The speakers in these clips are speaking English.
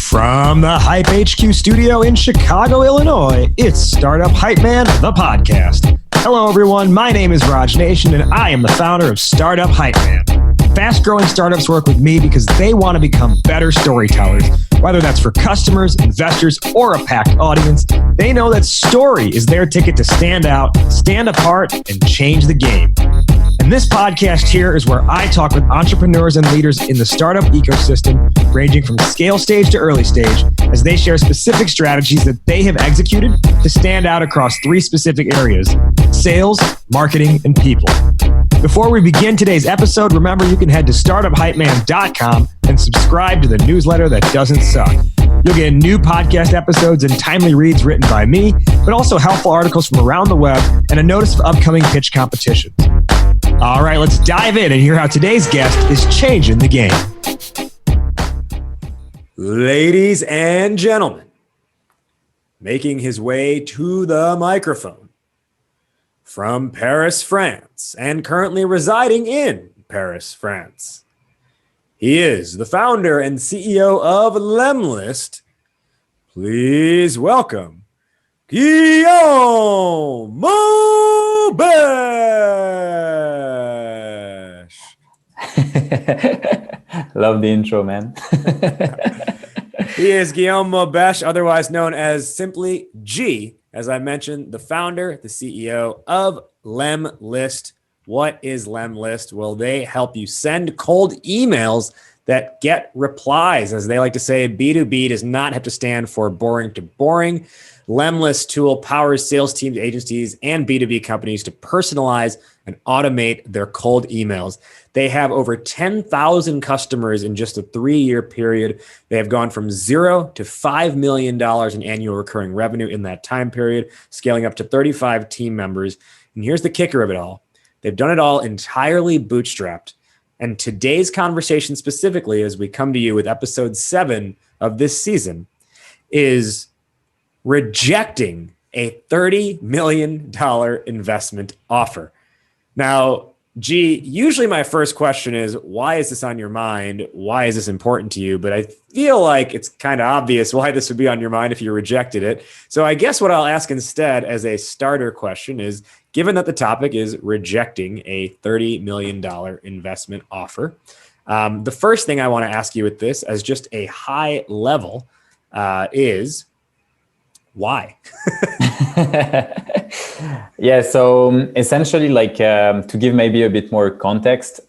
From the Hype HQ studio in Chicago, Illinois, it's Startup Hypeman, the podcast. Hello, everyone. My name is Raj Nation, and I am the founder of Startup Hypeman. Fast-growing startups work with me because they want to become better storytellers. Whether that's for customers, investors, or a packed audience, they know that story is their ticket to stand out, stand apart, and change the game. And this podcast here is where I talk with entrepreneurs and leaders in the startup ecosystem, ranging from scale stage to early stage, as they share specific strategies that they have executed to stand out across three specific areas: sales, marketing, and people. Before we begin today's episode, remember you can head to startuphypeman.com and subscribe to the newsletter that doesn't suck. You'll get new podcast episodes and timely reads written by me, but also helpful articles from around the web and a notice of upcoming pitch competitions. All right, let's dive in and hear how today's guest is changing the game. Ladies and gentlemen, making his way to the microphone from Paris, France, and currently residing in Paris, France, he is the founder and CEO of lemlist. Please welcome Guillaume Mobeche. Love the intro, man. He is Guillaume Mobeche, otherwise known as simply G. As I mentioned, the founder, the CEO of lemlist. What is lemlist? Well, they help you send cold emails that get replies. As they like to say, B2B does not have to stand for boring to boring. Lemlist tool powers sales teams, agencies, and B2B companies to personalize and automate their cold emails. They have over 10,000 customers in just a 3-year period. They have gone from $0 to $5 million in annual recurring revenue in that time period, scaling up to 35 team members. And here's the kicker of it all. They've done it all entirely bootstrapped. And today's conversation specifically, as we come to you with episode 7 of this season, is rejecting a $30 million investment offer. Now, G, usually my first question is, why is this on your mind? Why is this important to you? But I feel like it's kind of obvious why this would be on your mind if you rejected it. So I guess what I'll ask instead as a starter question is, given that the topic is rejecting a $30 million investment offer, the first thing I want to ask you with this as just a high level is, why? Yeah, so essentially, to give maybe a bit more context,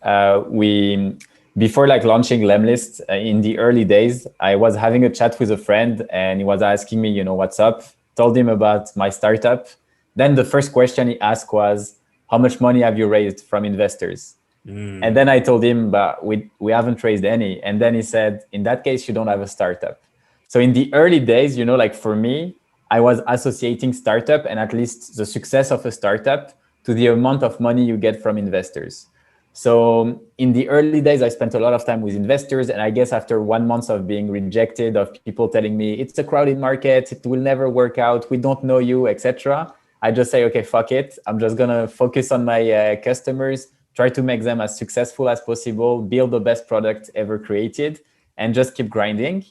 before launching lemlist in the early days, I was having a chat with a friend and he was asking me, what's up? Told him about my startup. Then the first question he asked was, how much money have you raised from investors? And then I told him, but we haven't raised any. And then he said, in that case, you don't have a startup. So in the early days, for me, I was associating startup and at least the success of a startup to the amount of money you get from investors. So in the early days, I spent a lot of time with investors. And I guess after 1 month of being rejected, of people telling me, it's a crowded market, it will never work out, we don't know you, etc., I just say, okay, fuck it. I'm just going to focus on my customers, try to make them as successful as possible, build the best product ever created, and just keep grinding.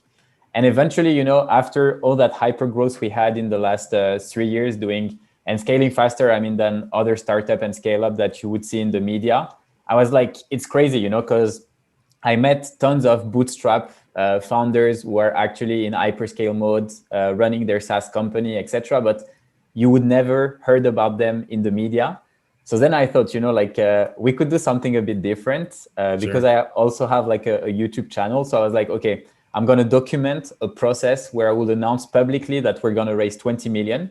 And eventually, after all that hyper growth we had in the last 3 years doing and scaling faster, than other startup and scale up that you would see in the media, I was like, it's crazy, because I met tons of bootstrap founders who are actually in hyperscale mode, running their SaaS company, etc. But you would never heard about them in the media. So then I thought, we could do something a bit different because I also have a YouTube channel. So I was like, okay, I'm going to document a process where I will announce publicly that we're going to raise 20 million.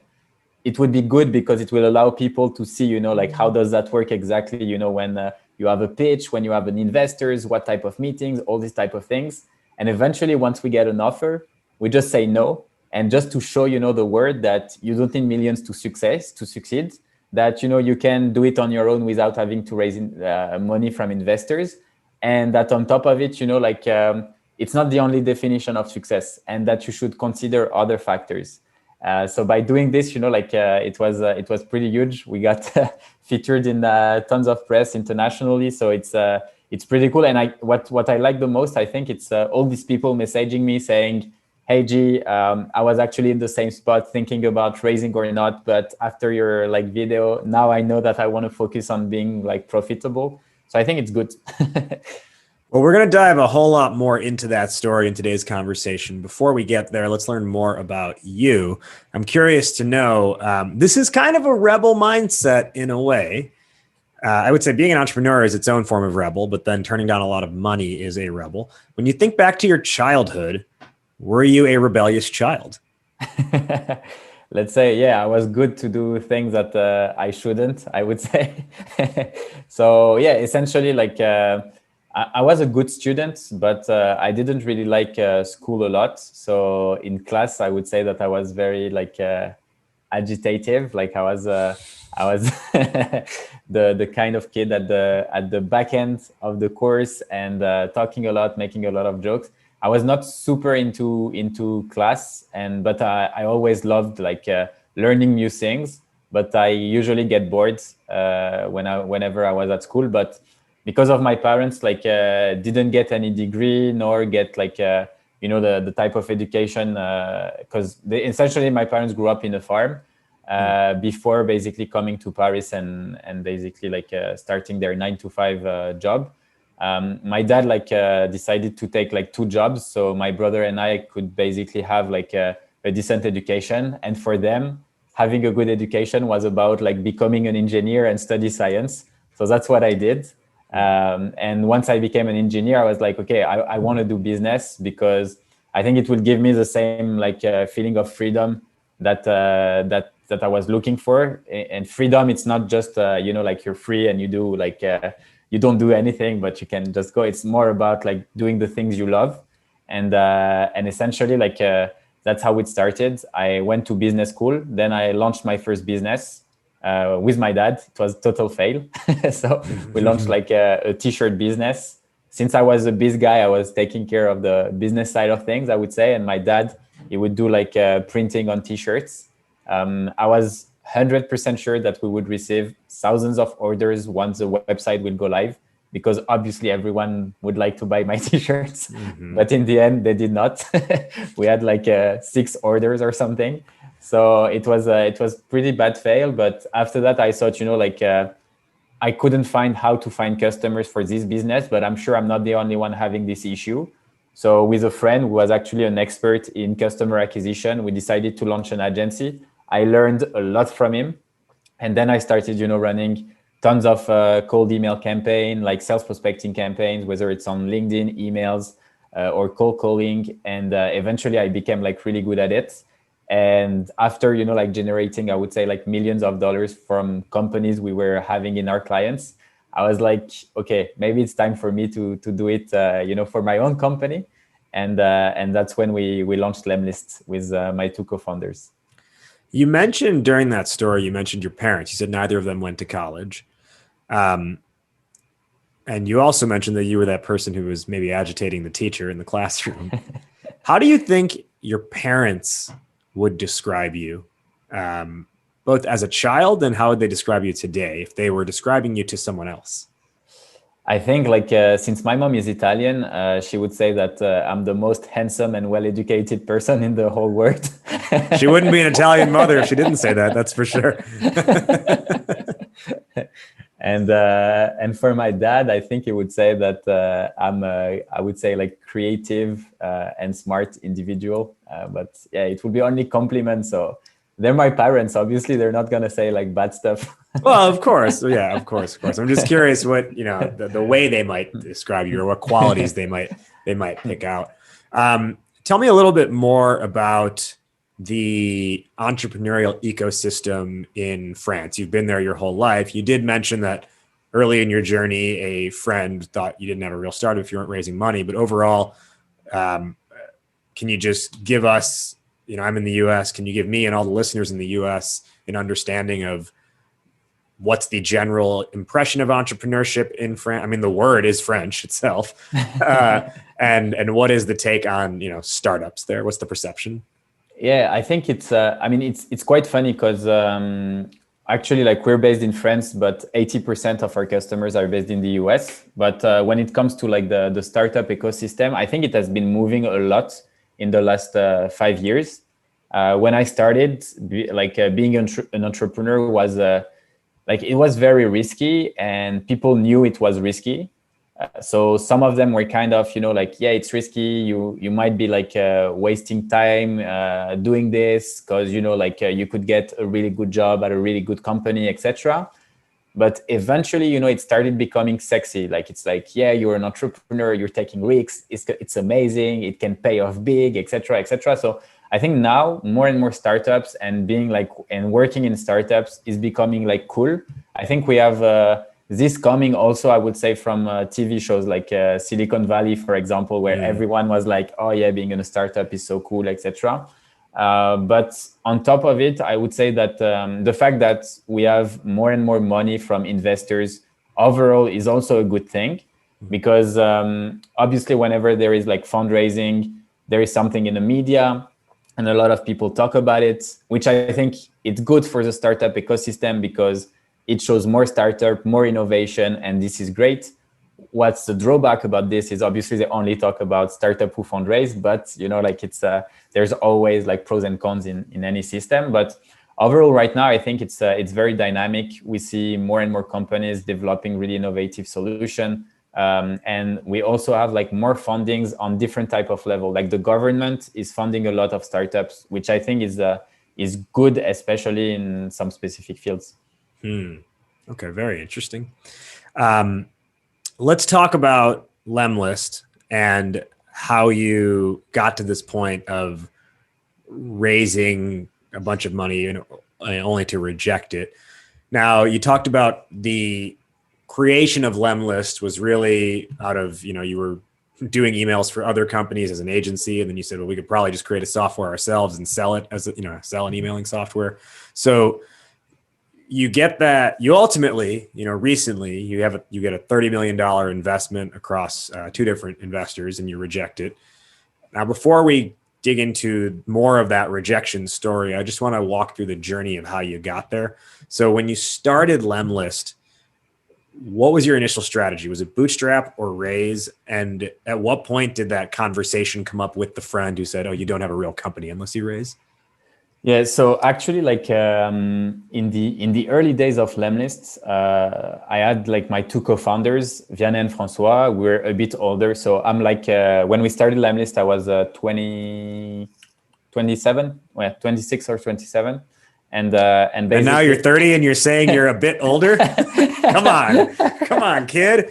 It would be good because it will allow people to see, how does that work exactly, when you have a pitch, when you have an investors, what type of meetings, all these type of things. And eventually, once we get an offer, we just say no. And just to show, the word that you don't need millions to succeed, that, you can do it on your own without having to raise money from investors. And that on top of it, it's not the only definition of success and that you should consider other factors. So by doing this, it was pretty huge. We got featured in tons of press internationally. So it's pretty cool. And what I like the most, I think it's all these people messaging me saying, hey G, I was actually in the same spot thinking about raising or not, but after your like video, now I know that I want to focus on being like profitable. So I think it's good. Well, we're going to dive a whole lot more into that story in today's conversation. Before we get there, let's learn more about you. I'm curious to know, this is kind of a rebel mindset in a way. I would say being an entrepreneur is its own form of rebel, but then turning down a lot of money is a rebel. When you think back to your childhood, were you a rebellious child? Let's say, yeah, I was good to do things that I shouldn't, I would say. So yeah, essentially like I was a good student, but I didn't really like school a lot. So in class, I would say that I was very like agitative. Like I was the kind of kid at the back end of the course and talking a lot, making a lot of jokes. I was not super into class, but I always loved like learning new things. But I usually get bored whenever I was at school. But because of my parents, like didn't get any degree nor get like the type of education, because essentially my parents grew up in a farm before basically coming to Paris and basically like starting their 9-to-5 job. My dad like decided to take like 2 jobs, so my brother and I could basically have like a decent education. And for them, having a good education was about like becoming an engineer and study science. So that's what I did. And once I became an engineer, I was like, okay, I want to do business because I think it will give me the same like feeling of freedom that I was looking for. And freedom, it's not just like you're free and you do like you don't do anything, but you can just go. It's more about like doing the things you love, and essentially like that's how it started. I went to business school, then I launched my first business with my dad. It was total fail. So we launched like a t-shirt business. Since I was a biz guy, I was taking care of the business side of things, I would say, and my dad, he would do like printing on t-shirts. I was 100% sure that we would receive thousands of orders once the website will go live, because obviously everyone would like to buy my t-shirts. But in the end, they did not. We had like 6 orders or something. So it was pretty bad fail. But after that, I thought, like I couldn't find how to find customers for this business, but I'm sure I'm not the only one having this issue. So with a friend who was actually an expert in customer acquisition, we decided to launch an agency. I learned a lot from him. And then I started, running tons of cold email campaign, like sales prospecting campaigns, whether it's on LinkedIn, emails, or cold calling. And eventually I became like really good at it. And after, like generating, I would say like millions of dollars from companies we were having in our clients, I was like, okay, maybe it's time for me to do it, for my own company. And that's when we launched lemlist with my 2 co-founders. You mentioned during that story, you mentioned your parents. You said neither of them went to college. And you also mentioned that you were that person who was maybe agitating the teacher in the classroom. How do you think your parents would describe you, both as a child, and how would they describe you today if they were describing you to someone else? I think like since my mom is Italian, she would say that I'm the most handsome and well-educated person in the whole world. She wouldn't be an Italian mother if she didn't say that. That's for sure. And for my dad, I think he would say that I would say like creative and smart individual. But yeah, it would be only compliments. So they're my parents. Obviously, they're not gonna say like bad stuff. Well, of course. Yeah, of course. I'm just curious what, the way they might describe you or what qualities they might pick out. Tell me a little bit more about the entrepreneurial ecosystem in France. You've been there your whole life. You did mention that early in your journey, a friend thought you didn't have a real startup if you weren't raising money. But overall, can you just give us, I'm in the US, can you give me and all the listeners in the US an understanding of what's the general impression of entrepreneurship in France? I mean, the word is French itself. And what is the take on, startups there? What's the perception? Yeah, I think it's quite funny because actually like we're based in France, but 80% of our customers are based in the US. But when it comes to like the startup ecosystem, I think it has been moving a lot in the last 5 years. When I started, being an entrepreneur was it was very risky, and people knew it was risky. So some of them were kind of, yeah, it's risky. You might be wasting time doing this because, you could get a really good job at a really good company, etc. But eventually, it started becoming sexy. Yeah, you're an entrepreneur, you're taking risks. It's amazing. It can pay off big, etc., etc. So I think now more and more startups and working in startups is becoming cool. I think we have this coming also, I would say, from TV shows like Silicon Valley, for example, where everyone was like, oh yeah, being in a startup is so cool, etc. But on top of it, I would say that the fact that we have more and more money from investors overall is also a good thing, because obviously whenever there is fundraising, there is something in the media and a lot of people talk about it, which I think it's good for the startup ecosystem because it shows more startup, more innovation, and this is great. What's the drawback about this is obviously they only talk about startup who fundraise, but it's there's always pros and cons in any system. But overall, right now, I think it's very dynamic. We see more and more companies developing really innovative solution, and we also have more fundings on different type of level. The government is funding a lot of startups, which I think is good, especially in some specific fields. Okay, very interesting. Let's talk about lemlist and how you got to this point of raising a bunch of money and only to reject it. Now, you talked about the creation of lemlist was really out of, you were doing emails for other companies as an agency, and then you said, well, we could probably just create a software ourselves and sell it as sell an emailing software. So you get that, you ultimately, recently you get a $30 million investment across 2 different investors, and you reject it. Now, before we dig into more of that rejection story, I just want to walk through the journey of how you got there. So when you started lemlist, what was your initial strategy? Was it bootstrap or raise? And at what point did that conversation come up with the friend who said, oh, you don't have a real company unless you raise? Yeah, so actually, in the early days of lemlist, I had my 2 co-founders, Vianney and Francois. We're a bit older, so I'm when we started lemlist, I was 26 or 27, and now you're 30 and you're saying you're a bit older. Come on, kid.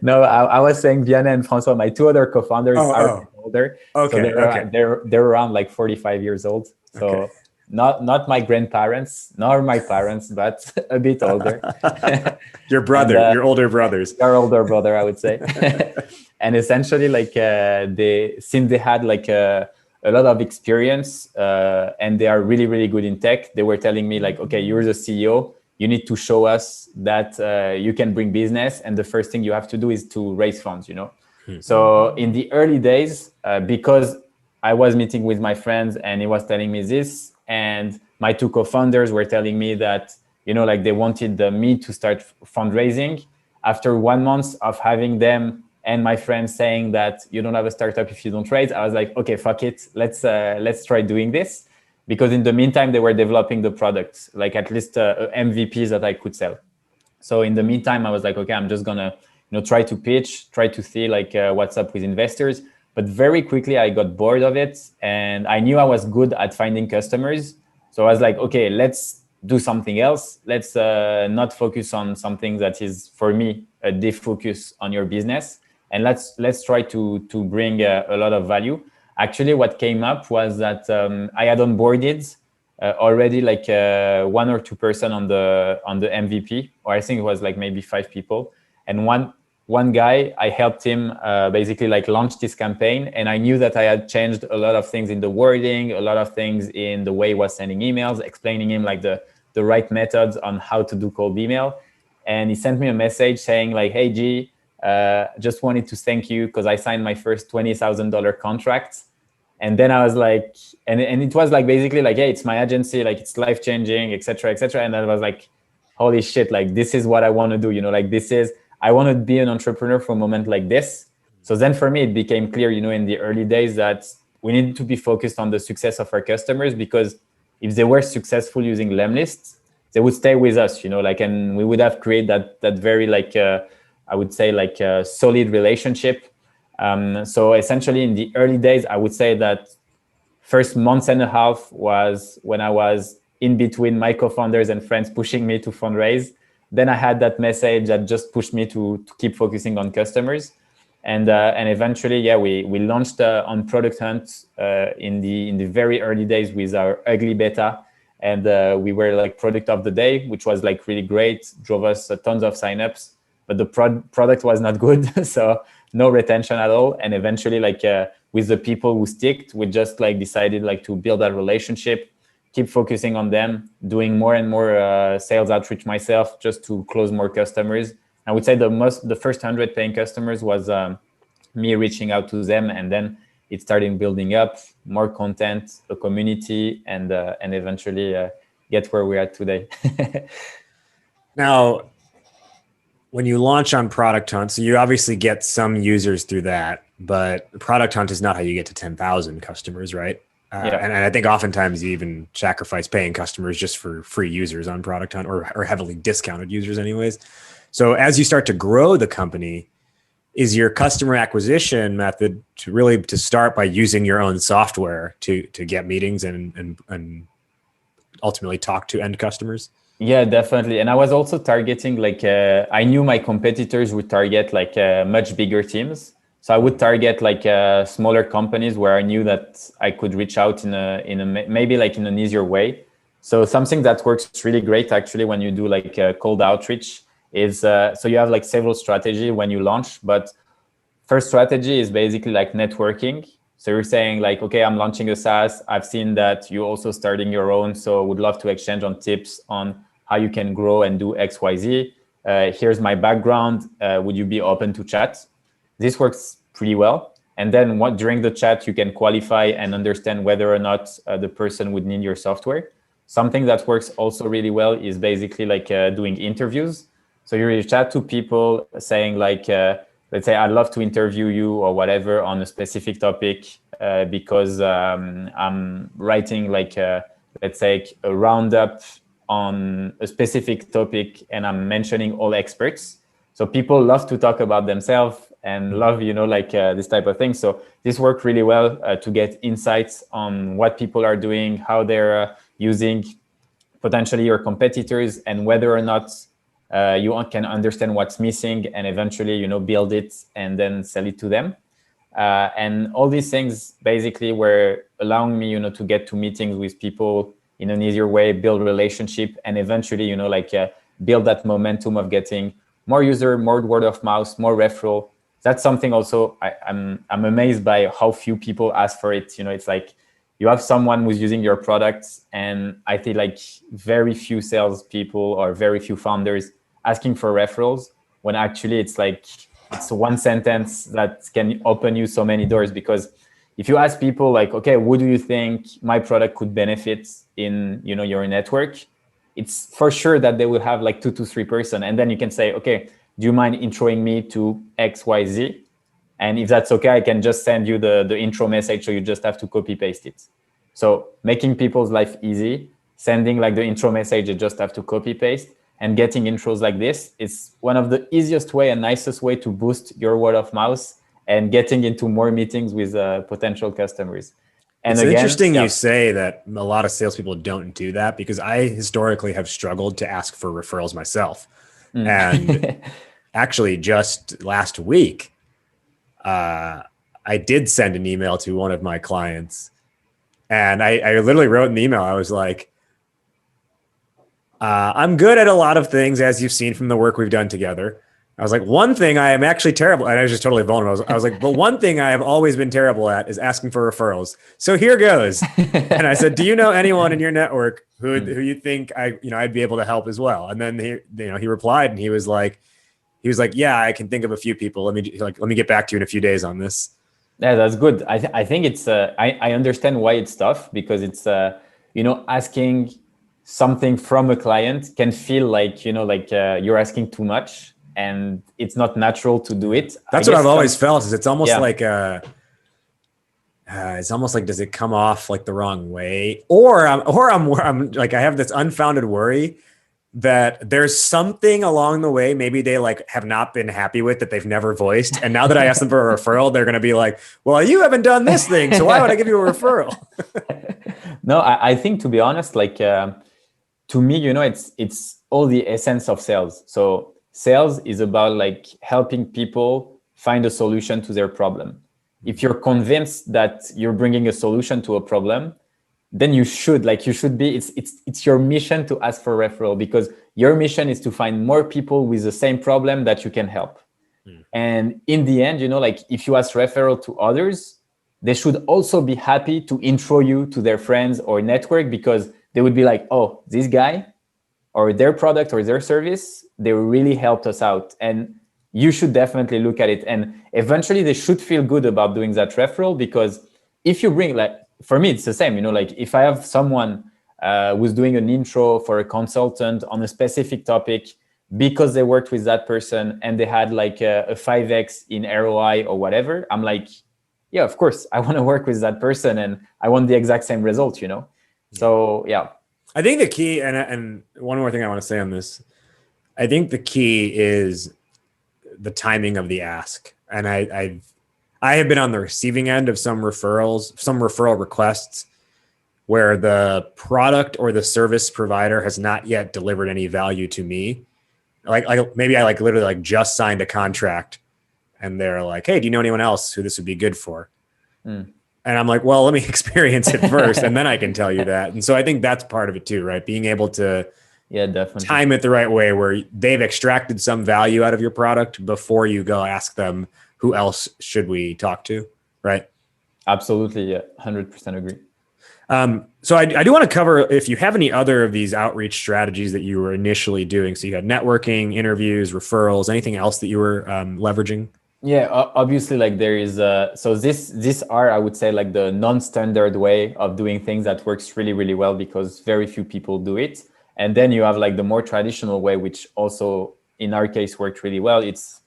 No, I was saying Vianney and Francois, my 2 other co-founders, are older. Okay, so they're around 45 years old. So not my grandparents, nor my parents, but a bit older. Your brother, your older brothers. Your older brother, I would say. And essentially, since they had a lot of experience and they are really, really good in tech, they were telling me okay, you're the CEO. You need to show us that you can bring business, and the first thing you have to do is to raise funds, So in the early days, because I was meeting with my friends and he was telling me this, and my 2 co-founders were telling me that, they wanted me to start fundraising. After 1 month of having them and my friends saying that you don't have a startup if you don't raise, I was like, okay, fuck it. Let's try doing this. Because in the meantime, they were developing the product, at least MVPs that I could sell. So in the meantime, I was like, okay, I'm just gonna, try to pitch, try to see what's up with investors. But very quickly, I got bored of it, and I knew I was good at finding customers. So I was like, okay, let's do something else. Let's not focus on something that is, for me, a defocus on your business, and let's try to bring a lot of value. Actually, what came up was that I had onboarded already 1 or 2 person on the MVP, or I think it was maybe 5 people. And one guy, I helped him basically launch this campaign, and I knew that I had changed a lot of things in the wording, a lot of things in the way he was sending emails, explaining him the right methods on how to do cold email. And he sent me a message saying hey G, just wanted to thank you because I signed my first $20,000 contract. And then I was and it was basically hey, it's my agency, it's life-changing, etc., etc. And I was holy shit, this is what I want to do, this is, I want to be an entrepreneur for a moment like this. So then for me, it became clear, in the early days that we needed to be focused on the success of our customers, because if they were successful using lemlist, they would stay with us, and we would have created that very I would say a solid relationship. So essentially in the early days, I would say that first month and a half was when I was in between my co-founders and friends pushing me to fundraise. Then I had that message that just pushed me to keep focusing on customers. And eventually, we launched on Product Hunt in the very early days with our ugly beta. And we were like product of the day, which was like really great, drove us tons of signups, but the product was not good. So no retention at all. And eventually with the people who sticked, we just decided to build that relationship, keep focusing on them, doing more and more sales outreach myself just to close more customers. I would say the first 100 paying customers was me reaching out to them, and then it started building up more content, a community, and eventually get where we are today. Now, when you launch on Product Hunt, so you obviously get some users through that, but Product Hunt is not how you get to 10,000 customers, right? And I think oftentimes you even sacrifice paying customers just for free users on Product Hunt, or heavily discounted users anyways. So as you start to grow the company, is your customer acquisition method to start by using your own software to get meetings and ultimately talk to end customers? Yeah, definitely. And I was also targeting I knew my competitors would target much bigger teams. So I would target smaller companies where I knew that I could reach out in a maybe in an easier way. So something that works really great actually when you do cold outreach is so you have several strategy when you launch, but first strategy is basically networking. So you're saying okay, I'm launching a SaaS. I've seen that you're also starting your own, so would love to exchange on tips on how you can grow and do X, Y, Z. Here's my background. Would you be open to chat? This works pretty well. And then during the chat, you can qualify and understand whether or not the person would need your software. Something that works also really well is basically doing interviews. So you chat to people saying let's say, I'd love to interview you or whatever on a specific topic because I'm writing let's say a roundup on a specific topic and I'm mentioning all experts. So people love to talk about themselves and love, this type of thing. So this worked really well to get insights on what people are doing, how they're using potentially your competitors, and whether or not you can understand what's missing and eventually, build it and then sell it to them. And all these things basically were allowing me, to get to meetings with people in an easier way, build relationship, and eventually, build that momentum of getting more user, more word of mouth, more referral. That's something also I'm amazed by how few people ask for it. It's you have someone who's using your products, and I feel very few salespeople or very few founders asking for referrals, when actually it's it's one sentence that can open you so many doors. Because if you ask people okay, what do you think my product could benefit in your network, it's for sure that they will have 2 to 3 person, and then you can say, okay, do you mind introing me to XYZ? And if that's okay, I can just send you the intro message, so you just have to copy paste it. So making people's life easy, sending the intro message, you just have to copy paste, and getting intros like this is one of the easiest way and nicest way to boost your word of mouth and getting into more meetings with potential customers. And it's again, interesting you say that a lot of salespeople don't do that, because I historically have struggled to ask for referrals myself. And actually just last week, I did send an email to one of my clients, and I literally wrote in the email, I was like, I'm good at a lot of things, as you've seen from the work we've done together. I was like, one thing I am actually terrible, and I was just totally vulnerable. I was like, but one thing I have always been terrible at is asking for referrals. So here goes. And I said, do you know anyone in your network who you think I'd be able to help as well? And then he replied, and he was like, yeah, I can think of a few people. Let me get back to you in a few days on this. Yeah, that's good. I think it's I understand why it's tough, because it's asking something from a client can feel you're asking too much. and it's not natural to do it. That's what I've always felt, is it's almost like it's almost like, does it come off like the wrong way? Or I'm like, I have this unfounded worry that there's something along the way, maybe they like have not been happy with, that they've never voiced. And now that I ask them for a referral, they're going to be like, well, you haven't done this thing, so why would I give you a referral? No, I think, to be honest, like to me, you know, it's all the essence of sales. So sales is about like helping people find a solution to their problem. If you're convinced that you're bringing a solution to a problem, then you should be, it's your mission to ask for referral, because your mission is to find more people with the same problem that you can help. And in the end, you know, like if you ask referral to others, they should also be happy to intro you to their friends or network, because they would be like, oh, this guy or their product or their service, they really helped us out. And you should definitely look at it. And eventually they should feel good about doing that referral, because if you bring, like, for me, it's the same, you know, like if I have someone who's doing an intro for a consultant on a specific topic because they worked with that person and they had like a 5x in ROI or whatever, I'm like, yeah, of course, I want to work with that person and I want the exact same result, you know? So, yeah. I think the key, and one more thing I want to say on this, I think the key is the timing of the ask. And I have been on the receiving end of some referral requests where the product or the service provider has not yet delivered any value to me. Like maybe I like literally like just signed a contract and they're like, hey, do you know anyone else who this would be good for? And I'm like, well, let me experience it first and then I can tell you that. And so I think that's part of it too, right? Being able to definitely time it the right way, where they've extracted some value out of your product before you go ask them, who else should we talk to, right? Absolutely, yeah, 100% agree. So I do want to cover if you have any other of these outreach strategies that you were initially doing. So you had networking, interviews, referrals, anything else that you were leveraging? Yeah, obviously, like there is so these are, I would say, like the non-standard way of doing things that works really, really well, because very few people do it. And then you have like the more traditional way, which also in our case worked really well. It's,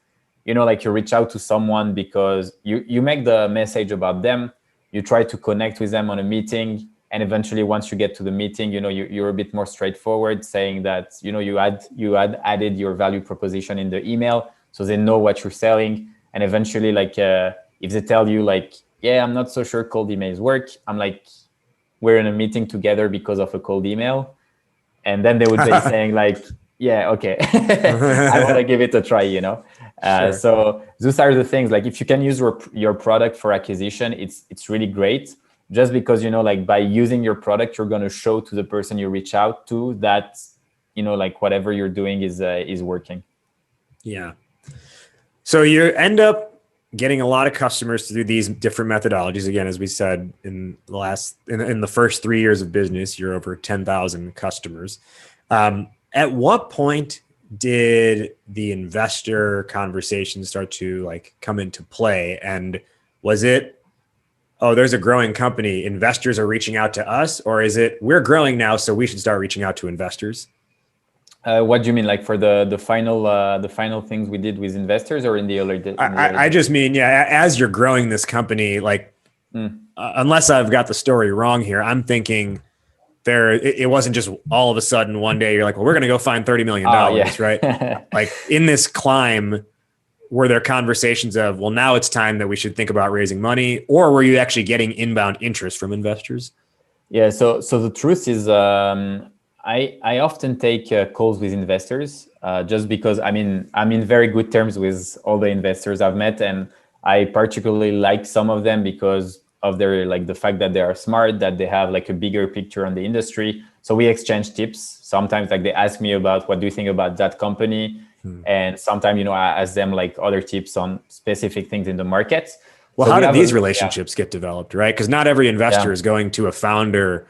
you know, like you reach out to someone because you make the message about them, you try to connect with them on a meeting, and eventually once you get to the meeting, you know, you're a bit more straightforward, saying that, you know, you had added your value proposition in the email, so they know what you're selling. And eventually, like if they tell you like, yeah, I'm not so sure cold emails work, I'm like, we're in a meeting together because of a cold email. And then they would be saying like, yeah, okay, I want to give it a try, you know? Sure. So those are the things, like if you can use your product for acquisition, it's really great, just because, you know, like by using your product, you're going to show to the person you reach out to that, you know, like whatever you're doing is working. Yeah. So you end up getting a lot of customers through these different methodologies. Again, as we said, in the first 3 years of business, you're over 10,000 customers. At what point did the investor conversation start to like come into play? And was it, oh, there's a growing company, investors are reaching out to us, or is it, we're growing now, so we should start reaching out to investors? What do you mean, like for the final things we did with investors, or in the early? I just mean, yeah, as you're growing this company, like unless I've got the story wrong here, I'm thinking it wasn't just all of a sudden one day you're like, well, we're going to go find $30 million, right? Like in this climb, were there conversations of, well, now it's time that we should think about raising money, or were you actually getting inbound interest from investors? Yeah. So the truth is, I often take calls with investors just because I'm in very good terms with all the investors I've met, and I particularly like some of them because of their, like, the fact that they are smart, that they have like a bigger picture on the industry. So we exchange tips. Sometimes like they ask me about, what do you think about that company? And sometimes, you know, I ask them like other tips on specific things in the market. Well, so how did these relationships get developed, right? Because not every investor is going to a founder,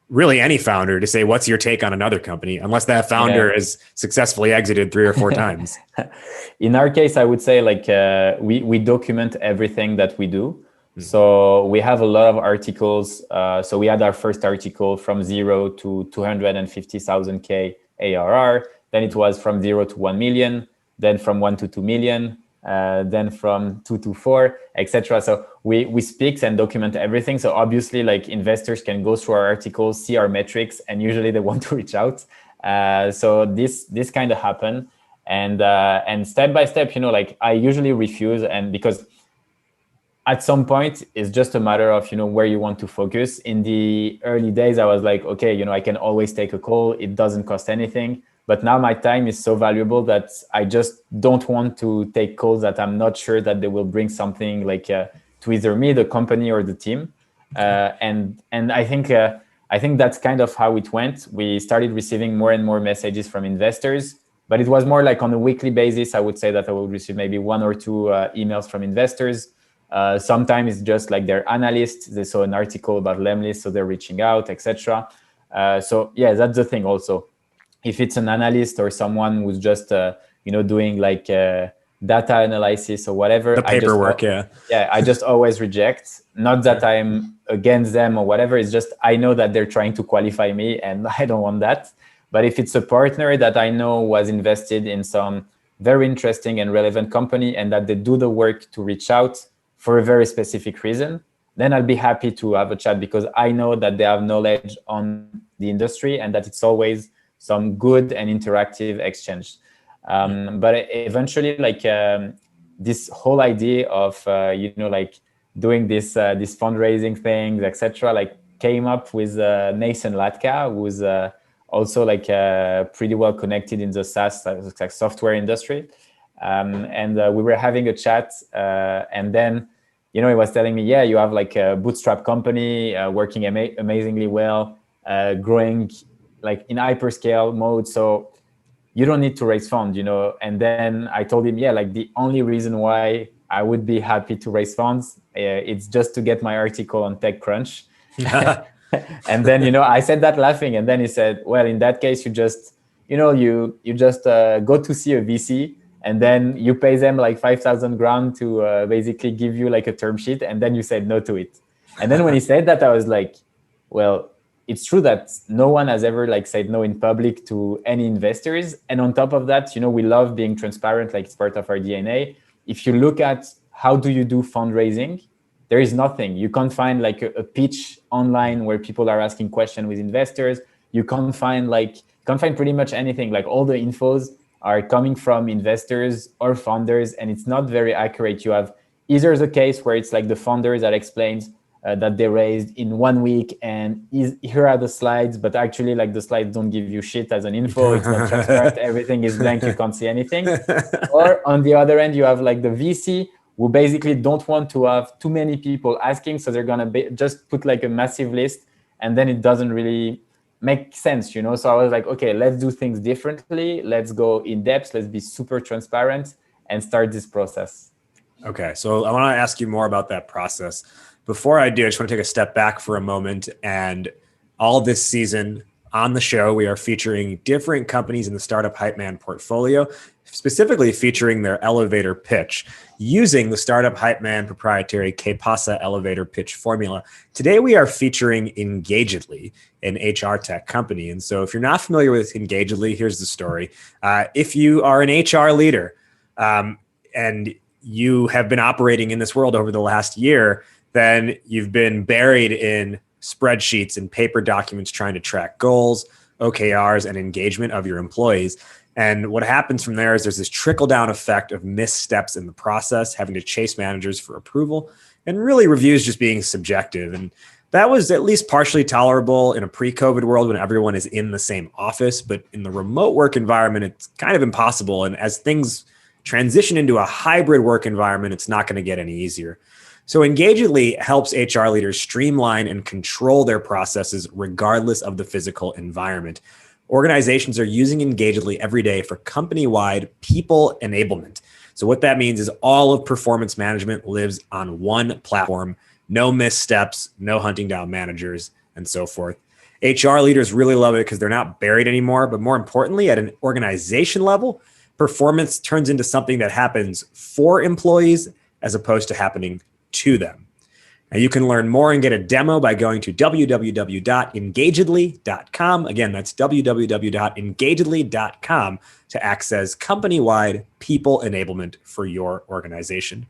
really any founder, to say, what's your take on another company, unless that founder has successfully exited 3 or 4 times. In our case, I would say like we document everything that we do. So we have a lot of articles. So we had our first article from 0 to 250,000 K ARR. Then it was from 0 to 1 million. then from 1 to 2 million, then from 2 to 4, etc. So we speak and document everything. So obviously, like, investors can go through our articles, see our metrics, and usually they want to reach out. So this kind of happened, and step by step, you know, like, I usually refuse, and because at some point it's just a matter of, you know, where you want to focus. In the early days, I was like, okay, you know, I can always take a call. It doesn't cost anything. But now my time is so valuable that I just don't want to take calls that I'm not sure that they will bring something, like, to either me, the company, or the team. And I think that's kind of how it went. We started receiving more and more messages from investors, but it was more like on a weekly basis. I would say that I would receive maybe 1 or 2 emails from investors. Sometimes it's just like their analysts. They saw an article about lemlist, so they're reaching out, etc. So yeah, that's the thing also. If it's an analyst or someone who's just you know, doing like data analysis or whatever, the paperwork, I just always reject. Not that I'm against them or whatever. It's just I know that they're trying to qualify me, and I don't want that. But if it's a partner that I know was invested in some very interesting and relevant company, and that they do the work to reach out for a very specific reason, then I'll be happy to have a chat, because I know that they have knowledge on the industry and that it's always some good and interactive exchange. But eventually, like, this whole idea of you know, like, doing this fundraising things, etc., like, came up with Nathan Latka, who's also like pretty well connected in the SaaS, like, software industry. And we were having a chat, and then, you know, he was telling me, yeah, you have like a bootstrap company working amazingly well, growing like in hyperscale mode, so you don't need to raise funds, you know. And then I told him, yeah, like, the only reason why I would be happy to raise funds, it's just to get my article on TechCrunch. And then, you know, I said that laughing, and then he said, well, in that case, you just, you know, you just go to see a VC, and then you pay them like 5,000 grand to basically give you like a term sheet, and then you said no to it. And then when he said that, I was like, well, it's true that no one has ever like said no in public to any investors. And on top of that, you know, we love being transparent, like, it's part of our DNA. If you look at how do you do fundraising, there is nothing. You can't find like a pitch online where people are asking questions with investors. You can't find pretty much anything. Like, all the infos are coming from investors or founders, and it's not very accurate. You have either the case where it's like the founder that explains that they raised in 1 week, and here are the slides, but actually, like, the slides don't give you shit as an info. It's not transparent. Everything is blank. You can't see anything. Or on the other end, you have like the VC, who basically don't want to have too many people asking, so they're gonna just put like a massive list, and then it doesn't really make sense, you know. So I was like, okay, let's do things differently. Let's go in depth. Let's be super transparent and start this process. Okay, so I want to ask you more about that process. Before I do, I just want to take a step back for a moment. And all this season on the show, we are featuring different companies in the Startup Hypeman portfolio, specifically featuring their elevator pitch using the Startup Hypeman proprietary Que PASA Elevator Pitch formula. Today, we are featuring Engagedly, an HR tech company. And so if you're not familiar with Engagedly, here's the story. If you are an HR leader and you have been operating in this world over the last year, then you've been buried in spreadsheets and paper documents trying to track goals, OKRs, and engagement of your employees. And what happens from there is there's this trickle-down effect of missteps in the process, having to chase managers for approval, and really reviews just being subjective. And that was at least partially tolerable in a pre-COVID world when everyone is in the same office. But in the remote work environment, it's kind of impossible. And as things transition into a hybrid work environment, it's not going to get any easier. So Engagedly helps HR leaders streamline and control their processes regardless of the physical environment. Organizations are using Engagedly every day for company-wide people enablement. So what that means is all of performance management lives on one platform, no missteps, no hunting down managers, and so forth. HR leaders really love it because they're not buried anymore, but more importantly, at an organization level, performance turns into something that happens for employees as opposed to happening to them. And you can learn more and get a demo by going to www.engagedly.com. Again, that's www.engagedly.com to access company-wide people enablement for your organization.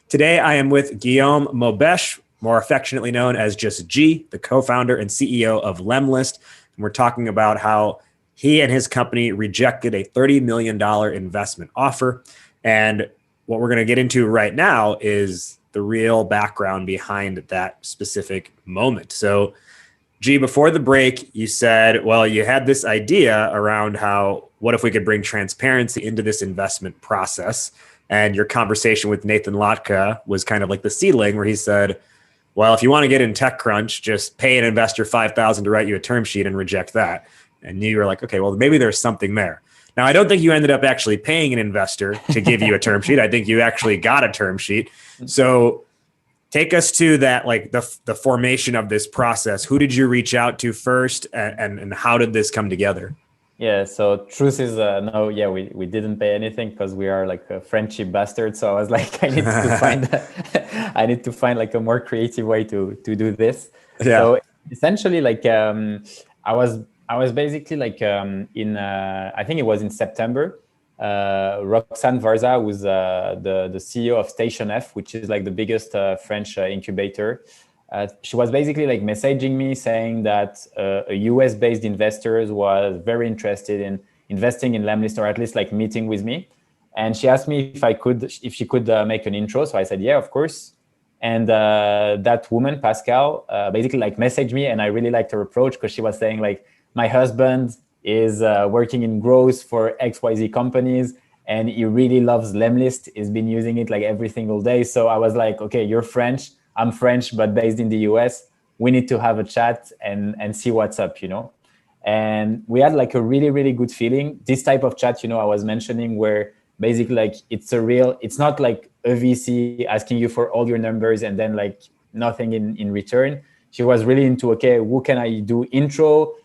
Today, I am with Guillaume Mobeche, more affectionately known as just G, the co-founder and CEO of lemlist. And we're talking about how he and his company rejected a $30 million investment offer. And what we're going to get into right now is the real background behind that specific moment. So, G, before the break, you said, well, you had this idea around how, what if we could bring transparency into this investment process? And your conversation with Nathan Lotka was kind of like the ceiling where he said, well, if you want to get in TechCrunch, just pay an investor $5,000 to write you a term sheet and reject that. And you were like, okay, well, maybe there's something there. Now, I don't think you ended up actually paying an investor to give you a term sheet. I think you actually got a term sheet. So take us to that, like the formation of this process. Who did you reach out to first, and how did this come together? Yeah, so truth is, no, yeah, we didn't pay anything because we are like a friendship bastard. So I was like, I need to find, I need to find like a more creative way to do this. Yeah. So essentially, like I was basically like in I think it was in September. Roxane Varza, who's the CEO of Station F, which is like the biggest French incubator. She was basically like messaging me saying that a US-based investor was very interested in investing in lemlist, or at least like meeting with me. And she asked me if she could make an intro. So I said, yeah, of course. And that woman, Pascal, basically like messaged me, and I really liked her approach because she was saying like, my husband is working in growth for XYZ companies, and he really loves lemlist. He's been using it like every single day. So I was like, okay, you're French. I'm French, but based in the US. We need to have a chat and see what's up, you know? And we had like a really, really good feeling. This type of chat, you know, I was mentioning where basically like it's not like a VC asking you for all your numbers and then like nothing in return. She was really into, okay, who can I do intro?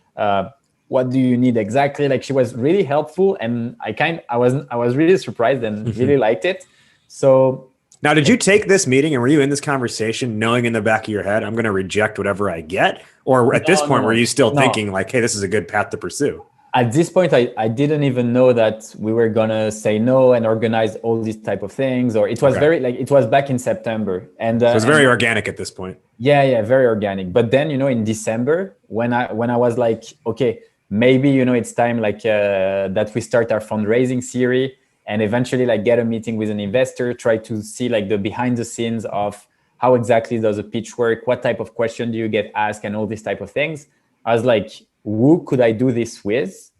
What do you need exactly? Like she was really helpful, and I was really surprised and really liked it. So now, did you take this meeting and were you in this conversation knowing in the back of your head, I'm going to reject whatever I get? Or at this point, were you still thinking like, hey, this is a good path to pursue? At this point, I didn't even know that we were going to say no and organize all these type of things. Or it was it was back in September. And so it was very organic at this point. Yeah, very organic. But then, you know, in December, when I was like, okay, maybe, you know, it's time like that we start our fundraising series. And eventually like get a meeting with an investor, try to see like the behind the scenes of how exactly does a pitch work, what type of question do you get asked, and all these type of things. I was like, who could I do this with?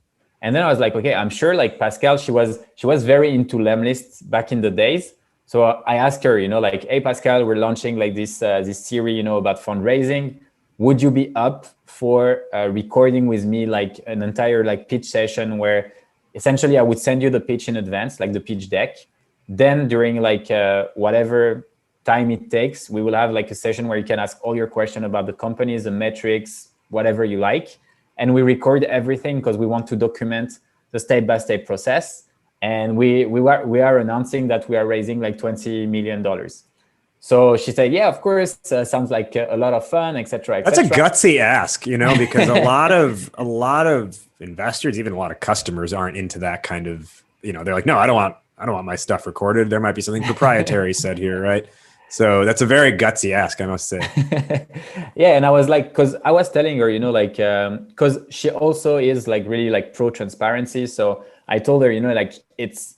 And then I was like, okay, I'm sure like Pascal, she was very into lemlist back in the days. So I asked her, you know, like, hey Pascal, we're launching like this series, you know, about fundraising. Would you be up for recording with me like an entire like pitch session where essentially, I would send you the pitch in advance, like the pitch deck. Then during like whatever time it takes, we will have like a session where you can ask all your questions about the companies, the metrics, whatever you like. And we record everything because we want to document the step-by-step process. And we are announcing that we are raising like $20 million. So she said, yeah, of course, sounds like a lot of fun, et cetera, et cetera. That's a gutsy ask, you know, because a lot of investors, even a lot of customers aren't into that kind of, you know, they're like, no, I don't want my stuff recorded. There might be something proprietary said here, right? So that's a very gutsy ask, I must say. Yeah, and I was like, because I was telling her, you know, like, because she also is like really like pro transparency. So I told her, you know, like it's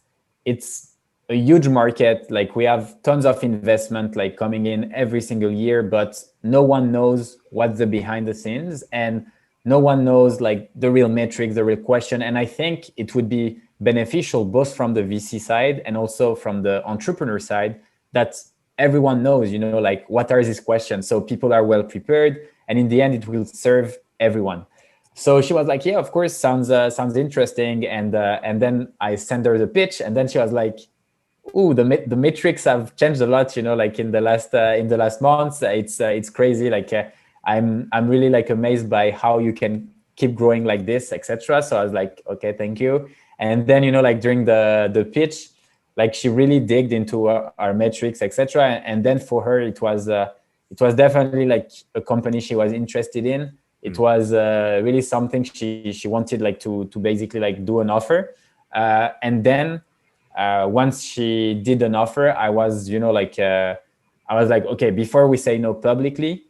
a huge market. Like we have tons of investment like coming in every single year, but no one knows what's the behind the scenes, and no one knows like the real metrics, the real question. And I think it would be beneficial both from the VC side and also from the entrepreneur side that everyone knows, you know, like what are these questions? So people are well prepared, and in the end, it will serve everyone. So she was like, yeah, of course, sounds interesting. And then I sent her the pitch, and then she was like, ooh, the metrics have changed a lot, you know, like in the last months. It's crazy. Like I'm really like amazed by how you can keep growing like this, etc. So I was like, okay, thank you. And then, you know, like during the pitch, like she really digged into our metrics, etc. And then for her, it was it was definitely like a company she was interested in. It was really something she wanted like to basically like do an offer. And then once she did an offer, I was, I was like, okay, before we say no publicly,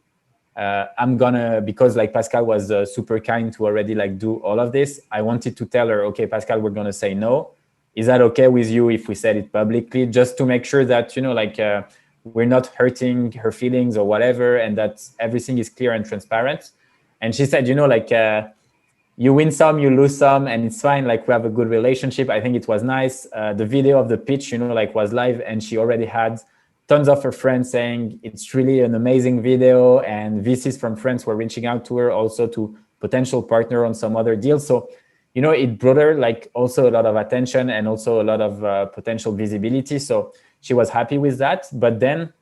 I'm gonna, because like Pascal was super kind to already like do all of this, I wanted to tell her, okay, Pascal, we're gonna say no. Is that okay with you if we said it publicly, just to make sure that, we're not hurting her feelings or whatever, and that everything is clear and transparent. And she said, you win some, you lose some, and it's fine. Like, we have a good relationship. I think it was nice. The video of the pitch, was live, and she already had tons of her friends saying it's really an amazing video, and VCs from France were reaching out to her also to potential partner on some other deals. So, it brought her like also a lot of attention and also a lot of potential visibility. So she was happy with that. But then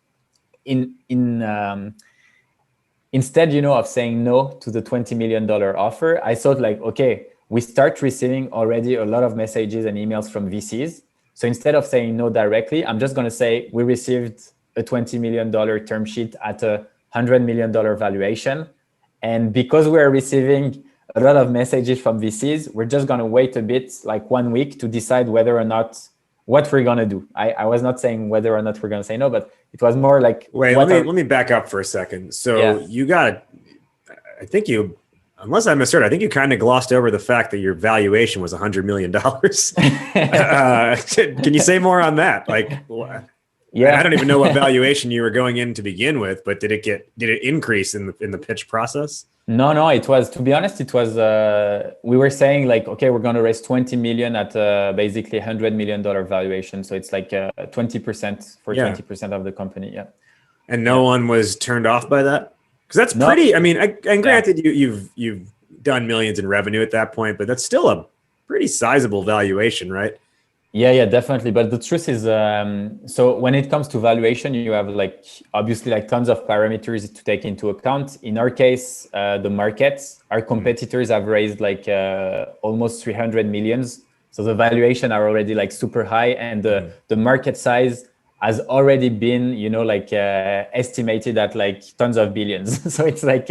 instead, of saying no to the $20 million offer, I thought like, okay, we start receiving already a lot of messages and emails from VCs. So instead of saying no directly, I'm just going to say we received a $20 million term sheet at a $100 million valuation. And because we're receiving a lot of messages from VCs, we're just going to wait a bit, like 1 week, to decide whether or not what we're going to do. I was not saying whether or not we're going to say no, but it was more like, wait, let me back up for a second. So you got, I think you, unless I misheard, I think you kind of glossed over the fact that your valuation was $100 million. Can you say more on that? Like, I don't even know what valuation you were going in to begin with, but did it increase in the pitch process? No, it was, to be honest, it was, we were saying like, okay, we're going to raise 20 million at basically $100 million valuation. So it's like 20% for 20% of the company. Yeah. And no one was turned off by that? Because that's pretty, I mean, and granted you've done millions in revenue at that point, but that's still a pretty sizable valuation, right? Yeah, definitely. But the truth is, so when it comes to valuation, you have like, obviously like tons of parameters to take into account. In our case, the markets, our competitors have raised like almost 300 millions. So the valuation are already like super high, and the market size has already been, estimated at like tons of billions. So it's like,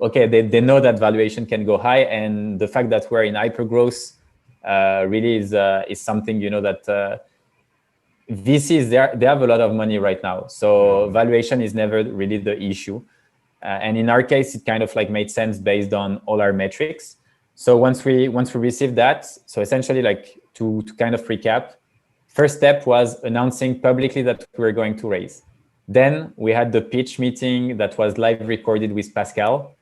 okay, they know that valuation can go high. And the fact that we're in hypergrowth really is something, that VCs, they have a lot of money right now. So valuation is never really the issue. And in our case, it kind of like made sense based on all our metrics. So once we received that, so essentially like to kind of recap, first step was announcing publicly that we were going to raise. Then we had the pitch meeting that was live recorded with Pascal.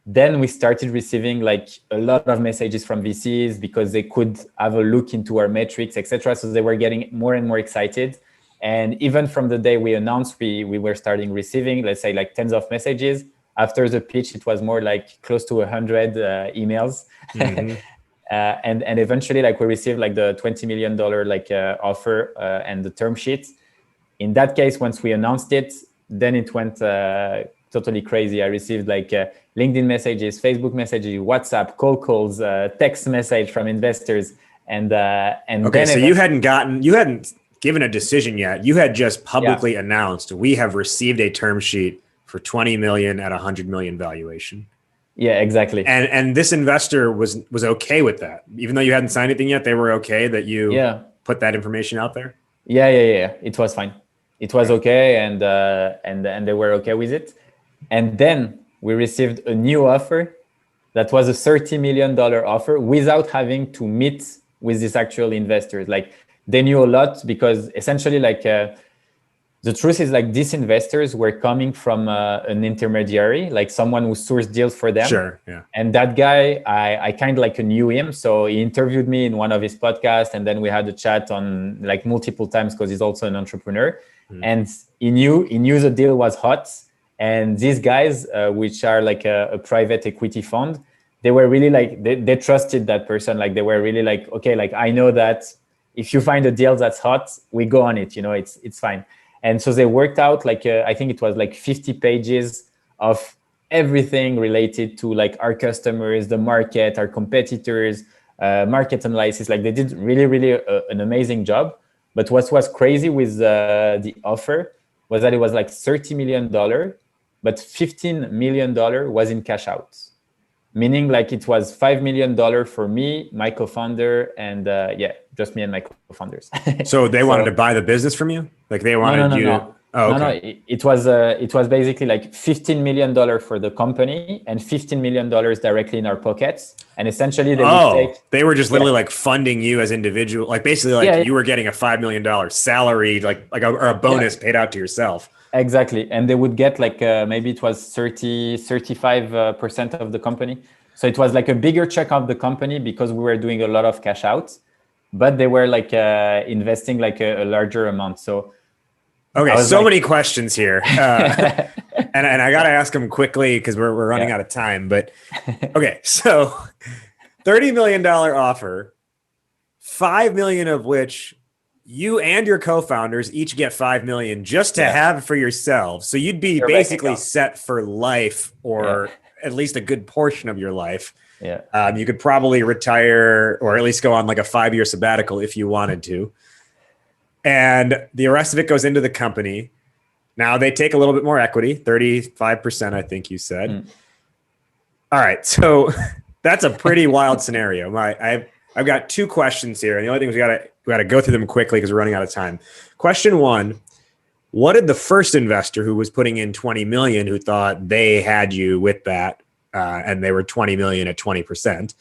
Then we started receiving like a lot of messages from VCs because they could have a look into our metrics, etc. So they were getting more and more excited. And even from the day we announced, we were starting receiving, let's say, like tens of messages. After the pitch, it was more like close to 100 emails. And eventually, like, we received like the $20 million offer and the term sheet. In that case, once we announced it, then it went totally crazy. I received like LinkedIn messages, Facebook messages, WhatsApp, cold calls, text message from investors, and okay. So you hadn't given a decision yet. You had just publicly announced we have received a term sheet for 20 million at 100 million valuation. Yeah, exactly. And this investor was okay with that, even though you hadn't signed anything yet. They were okay that you put that information out there. Yeah. It was fine. It was okay, and they were okay with it. And then we received a new offer that was a $30 million offer without having to meet with these actual investors. Like, they knew a lot because essentially, like, the truth is, like, these investors were coming from an intermediary, like someone who sourced deals for them. Sure, yeah. And that guy, I kind of like knew him. So he interviewed me in one of his podcasts, and then we had a chat on like multiple times because he's also an entrepreneur. And he knew the deal was hot. And these guys, which are like a private equity fund, they were really like, they trusted that person. Like, they were really like, okay, like, I know that if you find a deal that's hot, we go on it, it's fine. And so they worked out like, I think it was like 50 pages of everything related to like our customers, the market, our competitors, market analysis. Like, they did really, really an amazing job. But what was crazy with the offer was that it was like $30 million but $15 million was in cash outs, meaning like it was $5 million for me, my co-founder, and just me and my co-founders. So they wanted to buy the business from you? Like they wanted you to... Oh, okay. No, it was basically like $15 million for the company and $15 million directly in our pockets. And essentially they would take... They were just literally like funding you as individual, like basically like you were getting a $5 million salary, or a bonus paid out to yourself. Exactly. And they would get like, maybe it was 35% of the company. So it was like a bigger chunk of the company because we were doing a lot of cash outs, but they were like investing like a larger amount. So okay, so many questions here, and I got to ask them quickly because we're running out of time. But okay, so $30 million offer, $5 million of which you and your co-founders each get $5 million just to have for yourselves. So you'd be basically set for life, or at least a good portion of your life. Yeah, you could probably retire or at least go on like a 5-year sabbatical if you wanted to. And the rest of it goes into the company. Now they take a little bit more equity, 35%, I think you said. All right. So that's a pretty wild scenario. I've got 2 questions here. And the only thing is we got to go through them quickly because we're running out of time. Question 1, what did the first investor who was putting in 20 million, who thought they had you with that, and they were 20 million at 20%,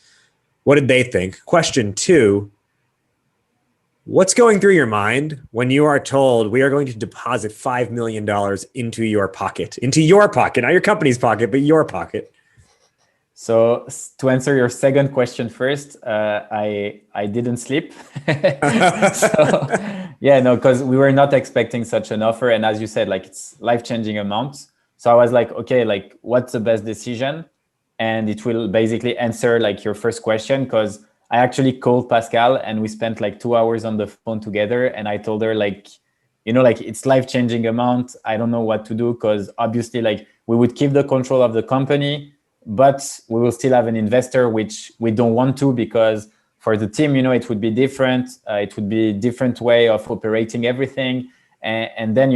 what did they think? Question 2, what's going through your mind when you are told we are going to deposit $5 million into your pocket, not your company's pocket, but your pocket? So to answer your second question first, I didn't sleep. Because we were not expecting such an offer. And as you said, like it's life-changing amounts. So I was like, okay, like what's the best decision? And it will basically answer like your first question, because I actually called Pascal and we spent like 2 hours on the phone together. And I told her like, like it's life-changing amount. I don't know what to do, because obviously like we would keep the control of the company, but we will still have an investor, which we don't want to, because for the team, it would be different. It would be a different way of operating everything. And then,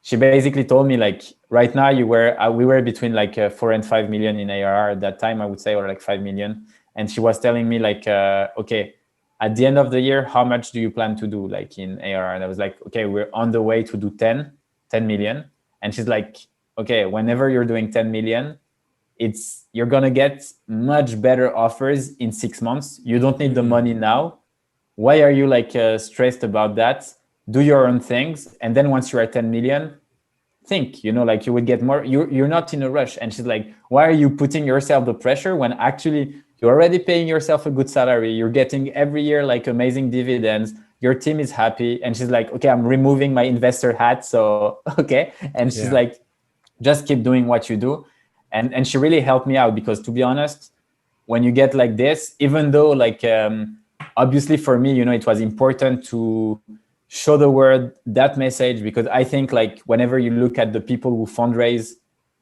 she basically told me like, right now we were between like 4 and 5 million in ARR at that time, I would say, or like 5 million. And she was telling me like, okay, at the end of the year, how much do you plan to do like in ARR? And I was like, okay, we're on the way to do 10 million. And she's like, okay, whenever you're doing 10 million, you're going to get much better offers in 6 months. You don't need the money now. Why are you like stressed about that? Do your own things. And then once you're at 10 million, think, like you would get more. You're not in a rush. And she's like, why are you putting yourself the pressure when actually you're already paying yourself a good salary? You're getting every year like amazing dividends. Your team is happy. And she's like, okay, I'm removing my investor hat. So, okay. And she's like, just keep doing what you do. And she really helped me out, because to be honest, when you get like this, even though like, obviously for me, it was important to show the world that message, because I think like whenever you look at the people who fundraise,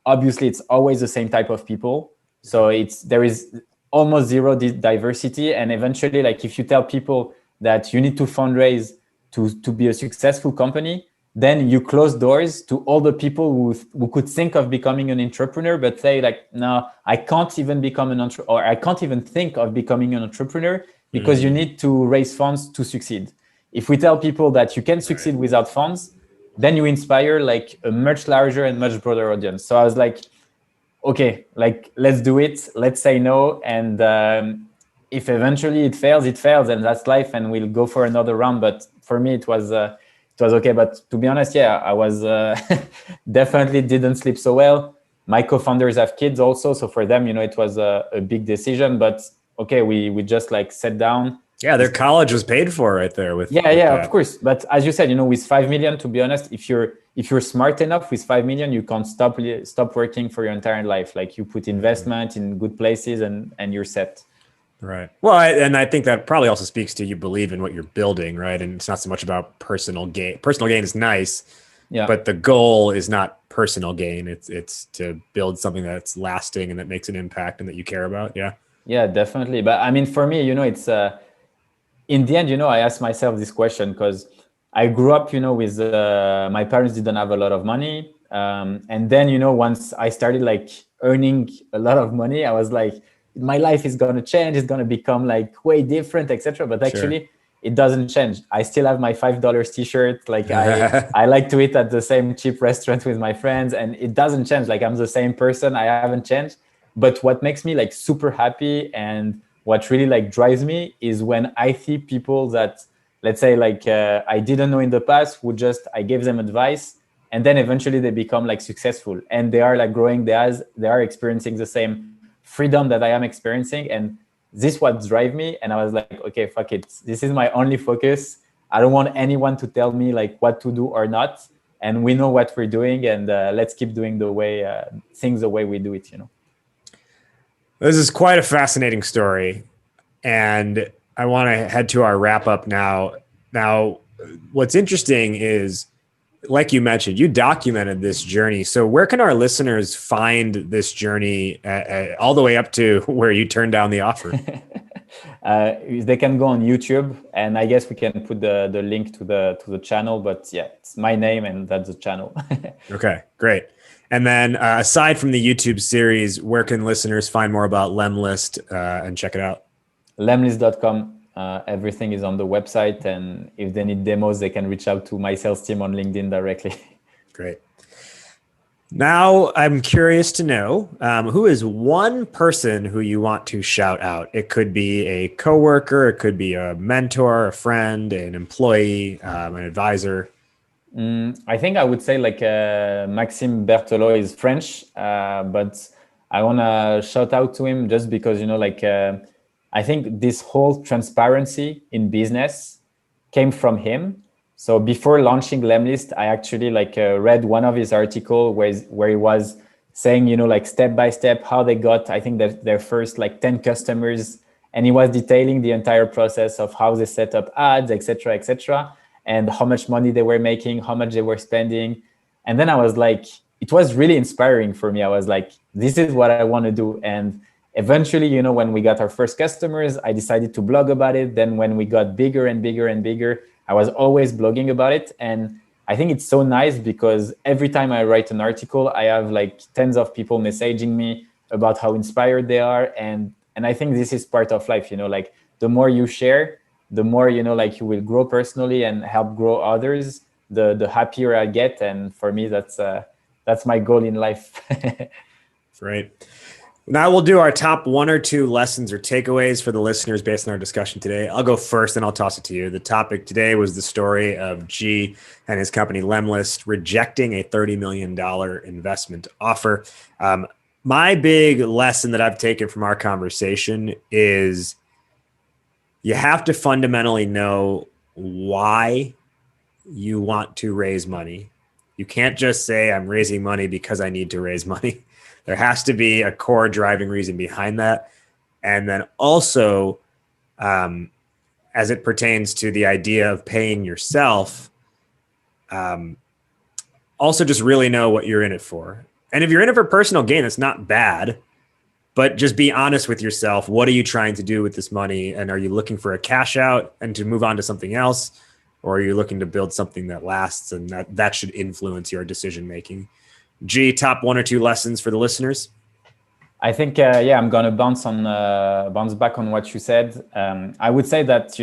obviously it's always the same type of people. So there is almost zero diversity. And eventually, like if you tell people that you need to fundraise to be a successful company, then you close doors to all the people who could think of becoming an entrepreneur, but say like, no, I can't even become an entrepreneur, or I can't even think of becoming an entrepreneur, because you need to raise funds to succeed. If we tell people that you can succeed without funds, then you inspire like a much larger and much broader audience. So I was like, okay, like let's do it. Let's say no. And if eventually it fails, and that's life, and we'll go for another round. But for me, it was okay. But to be honest, I was definitely didn't sleep so well. My co-founders have kids also. So for them, it was a big decision. But okay, we just like sat down. Yeah, their college was paid for right there with of course. But as you said, with 5 million, to be honest, if you're smart enough, with 5 million, you can't stop working for your entire life. Like you put investment in good places and you're set. Right. Well, and I think that probably also speaks to you believe in what you're building, right? And it's not so much about personal gain. Personal gain is nice, but the goal is not personal gain. It's to build something that's lasting and that makes an impact and that you care about. Yeah. Yeah, definitely. But I mean, for me, it's in the end, I asked myself this question because I grew up, with my parents didn't have a lot of money. And then, once I started like earning a lot of money, I was like, my life is going to change. It's going to become like way different, etc. But actually, it doesn't change. I still have my $5 t-shirt. Like I like to eat at the same cheap restaurant with my friends, and it doesn't change. Like I'm the same person. I haven't changed. But what makes me like super happy and what really like drives me is when I see people that, let's say, like I didn't know in the past, I gave them advice, and then eventually they become like successful and they are like growing. They are experiencing the same freedom that I am experiencing, and this what drive me. And I was like, okay, fuck it, this is my only focus. I don't want anyone to tell me like what to do or not, and we know what we're doing, and let's keep doing things the way we do it. This is quite a fascinating story, and I want to head to our wrap up now. Now, what's interesting is, like you mentioned, you documented this journey. So where can our listeners find this journey all the way up to where you turned down the offer? They can go on YouTube, and I guess we can put the link to the channel. But yeah, it's my name and that's the channel. Okay, great. And then aside from the YouTube series, where can listeners find more about Lemlist and check it out? Lemlist.com. Everything is on the website, and if they need demos, they can reach out to my sales team on LinkedIn directly. Great. Now I'm curious to know who is one person who you want to shout out. It could be a coworker, it could be a mentor, a friend, an employee, an advisor. I think I would say like Maxime Berthelot is French, but I want to shout out to him just because, I think this whole transparency in business came from him. So before launching Lemlist, I actually read one of his articles where he was saying, step by step how they got, I think that their first 10 customers, and he was detailing the entire process of how they set up ads, etc., and how much money they were making, how much they were spending. And then I was like, it was really inspiring for me. I was like, this is what I want to do. And eventually, when we got our first customers, I decided to blog about it. Then when we got bigger and bigger and bigger, I was always blogging about it. And I think it's so nice because every time I write an article, I have tens of people messaging me about how inspired they are. And I think this is part of life, the more you share, the more, you will grow personally and help grow others, the happier I get. And for me, that's my goal in life. Great. Now we'll do our top 1 or 2 lessons or takeaways for the listeners based on our discussion today. I'll go first and I'll toss it to you. The topic today was the story of G and his company Lemlist rejecting a $30 million investment offer. My big lesson that I've taken from our conversation is you have to fundamentally know why you want to raise money. You can't just say, I'm raising money because I need to raise money. There has to be a core driving reason behind that. And then also, as it pertains to the idea of paying yourself, also just really know what you're in it for. And if you're in it for personal gain, that's not bad, but just be honest with yourself. What are you trying to do with this money? And are you looking for a cash out and to move on to something else? Or are you looking to build something that lasts, and that should influence your decision making? G, top 1 or 2 lessons for the listeners? I think, I'm going to bounce back on what you said. I would say that,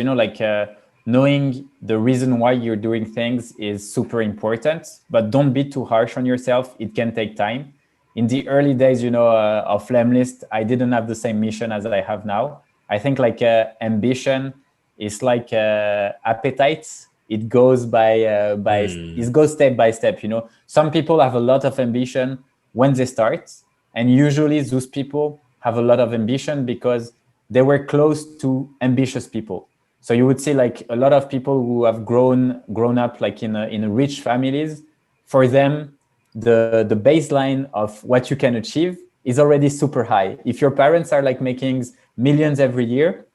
knowing the reason why you're doing things is super important, but don't be too harsh on yourself. It can take time. In the early days, of Lemlist, I didn't have the same mission as I have now. I think ambition is like appetite. It goes it goes step by step. Some people have a lot of ambition when they start, and usually those people have a lot of ambition because they were close to ambitious people. So you would see a lot of people who have grown up in rich families. For them, the baseline of what you can achieve is already super high. If your parents are making millions every year,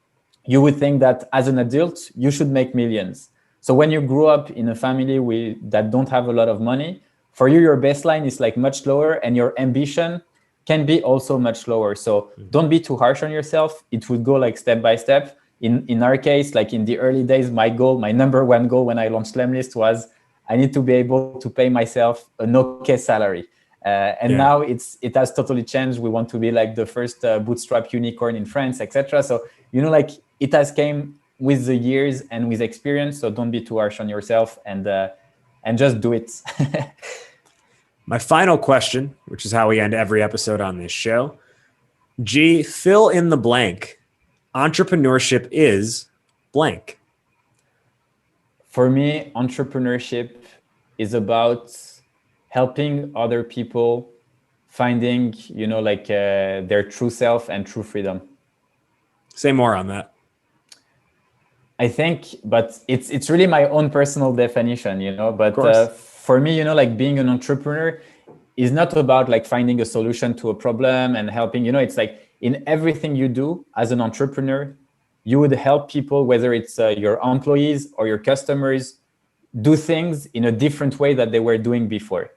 you would think that as an adult, you should make millions. So when you grow up in a family that don't have a lot of money, for you, your baseline is much lower, and your ambition can be also much lower. So don't be too harsh on yourself. It would go step by step. In our case, in the early days, my number 1 goal when I launched Lemlist was I need to be able to pay myself an okay salary. Now it has totally changed. We want to be like the first bootstrap unicorn in France, etc. So, like it has came with the years and with experience. So don't be too harsh on yourself and just do it. My final question, which is how we end every episode on this show. G, fill in the blank. Entrepreneurship is blank. For me, entrepreneurship is about helping other people finding, their true self and true freedom. Say more on that. I think, but it's really my own personal definition, but for me, being an entrepreneur is not about like finding a solution to a problem and helping, it's like in everything you do as an entrepreneur, you would help people, whether it's your employees or your customers, do things in a different way that they were doing before.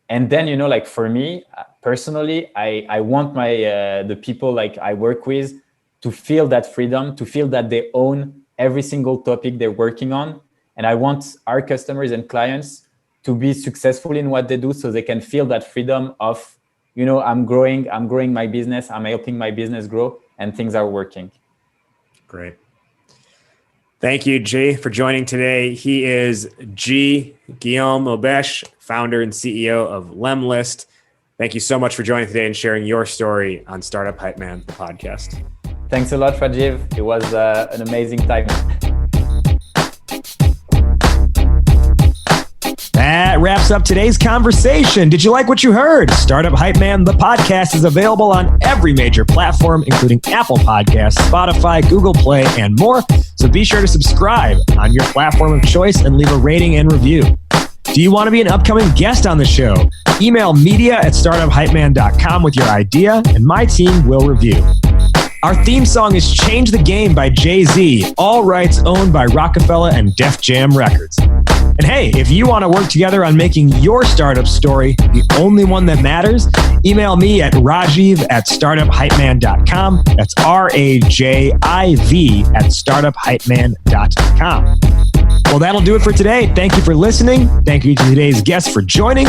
And then, like for me personally, I want the people like I work with to feel that freedom, to feel that they own every single topic they're working on. And I want our customers and clients to be successful in what they do so they can feel that freedom of, I'm growing my business, I'm helping my business grow, and things are working. Great. Thank you, G, for joining today. He is Guillaume Mobeche, founder and CEO of lemlist. Thank you so much for joining today and sharing your story on Startup Hypeman, the podcast. Thanks a lot, Rajiv. It was an amazing time. That wraps up today's conversation. Did you like what you heard? Startup Hypeman, the podcast, is available on every major platform, including Apple Podcasts, Spotify, Google Play, and more. So be sure to subscribe on your platform of choice and leave a rating and review. Do you want to be an upcoming guest on the show? Email media@startuphypeman.com with your idea, and my team will review. Our theme song is Change the Game by Jay-Z, all rights owned by Rockefeller and Def Jam Records. And hey, if you want to work together on making your startup story the only one that matters, email me at rajiv@startuphypeman.com. That's RAJIV@startuphypeman.com. Well, that'll do it for today. Thank you for listening. Thank you to today's guests for joining.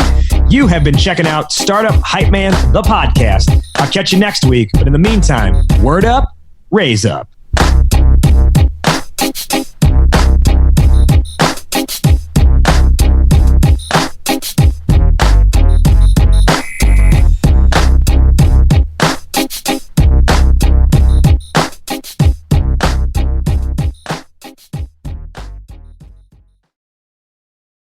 You have been checking out Startup Hypeman, the podcast. I'll catch you next week. But in the meantime, word up, raise up.